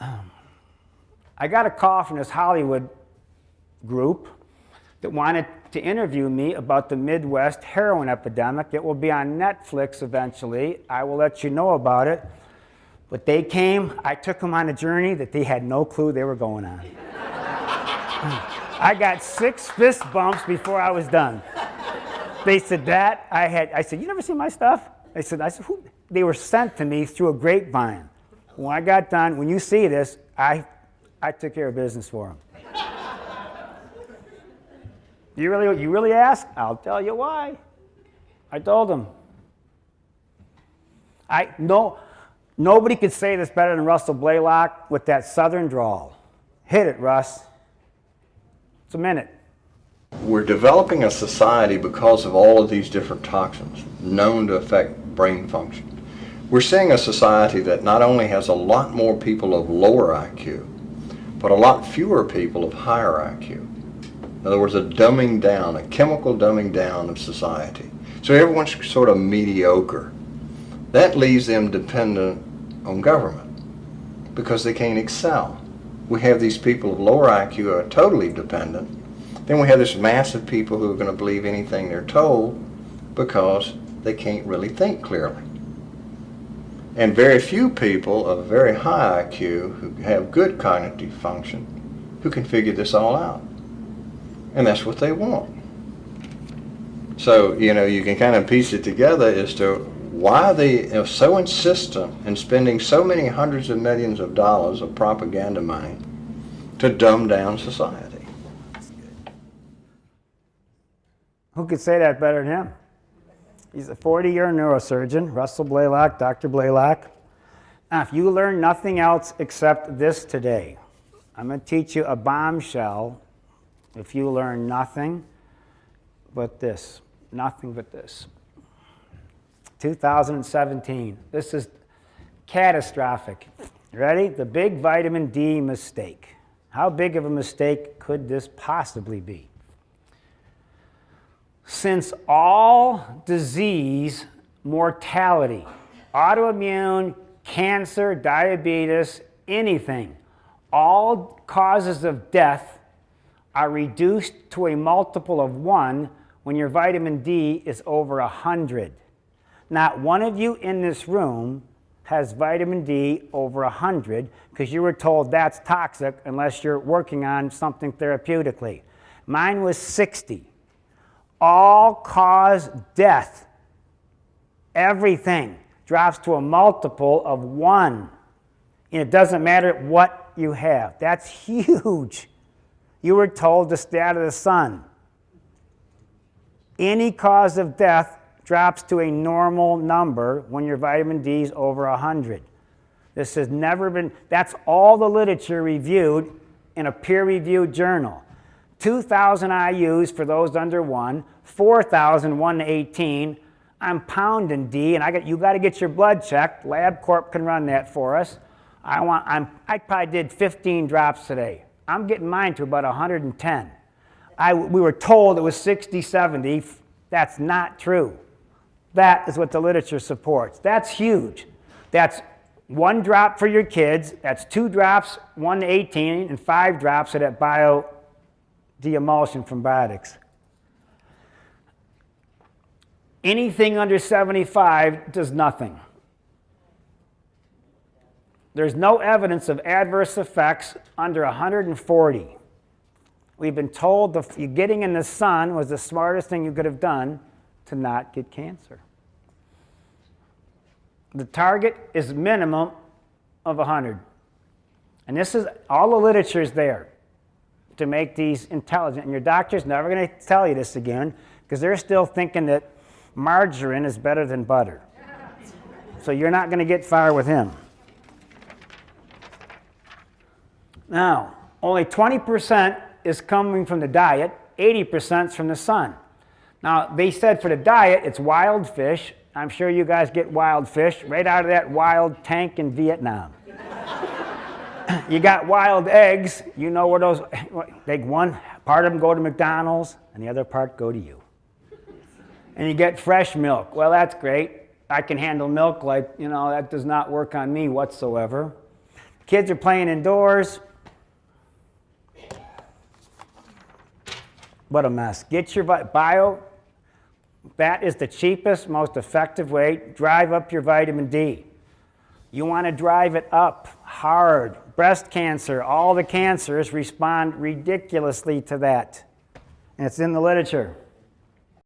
I got a call from this Hollywood group that wanted to interview me about the Midwest heroin epidemic. It will be on Netflix eventually. I will let you know about it. But they came, I took them on a journey that they had no clue they were going on. I got 6 fist bumps before I was done. They said that, I said, you never see my stuff? I said, who? They were sent to me through a grapevine. When I got done, when you see this, I took care of business for them. You really ask? I'll tell you why. I told them. Nobody could say this better than Russell Blaylock with that southern drawl. Hit it, Russ. It's a minute. We're developing a society because of all of these different toxins known to affect brain function. We're seeing a society that not only has a lot more people of lower IQ, but a lot fewer people of higher IQ. In other words, a dumbing down, a chemical dumbing down of society. So everyone's sort of mediocre. That leaves them dependent on government because they can't excel. We have these people of lower IQ who are totally dependent. Then we have this mass of people who are going to believe anything they're told because they can't really think clearly. And very few people of very high IQ who have good cognitive function who can figure this all out. And that's what they want. So, you can kind of piece it together as to why they are so insistent in spending so many hundreds of millions of dollars of propaganda money to dumb down society. Who could say that better than him? He's a 40-year neurosurgeon, Russell Blaylock, Dr. Blaylock. Now, if you learn nothing else except this today, I'm going to teach you a bombshell. If you learn nothing but this, nothing but this. 2017. This is catastrophic. You ready? The big vitamin D mistake. How big of a mistake could this possibly be? Since all disease, mortality, autoimmune, cancer, diabetes, anything, all causes of death are reduced to a multiple of 1 when your vitamin D is over 100. Not one of you in this room has vitamin D over 100 because you were told that's toxic unless you're working on something therapeutically. Mine was 60. All cause death. Everything drops to a multiple of 1. And it doesn't matter what you have. That's huge. You were told to stay out of the sun. Any cause of death drops to a normal number when your vitamin D is over 100. This has never been, that's all the literature reviewed in a peer-reviewed journal. 2,000 IUs for those under 1, 4,000 1 to 18. I'm pounding D, and you got to get your blood checked. LabCorp can run that for us. I probably did 15 drops today. I'm getting mine to about 110. We were told it was 60, 70. That's not true. That is what the literature supports. That's huge. That's 1 drop for your kids. That's 2 drops, 1 to 18, and 5 drops of that de-emulsion from Biotics. Anything under 75 does nothing. There's no evidence of adverse effects under 140. We've been told getting in the sun was the smartest thing you could have done to not get cancer. The target is minimum of 100. And this is, all the literature is there to make these intelligent. And your doctor's never going to tell you this again because they're still thinking that margarine is better than butter. So you're not going to get far with him. Now, only 20% is coming from the diet, 80% is from the sun. Now, they said for the diet, it's wild fish. I'm sure you guys get wild fish right out of that wild tank in Vietnam. You got wild eggs. You know where those, one part of them go to McDonald's and the other part go to you. And you get fresh milk. Well, that's great. I can handle milk that does not work on me whatsoever. Kids are playing indoors. What a mess. Get your bio. That is the cheapest, most effective way. Drive up your vitamin D. You want to drive it up hard. Breast cancer, all the cancers respond ridiculously to that. And it's in the literature.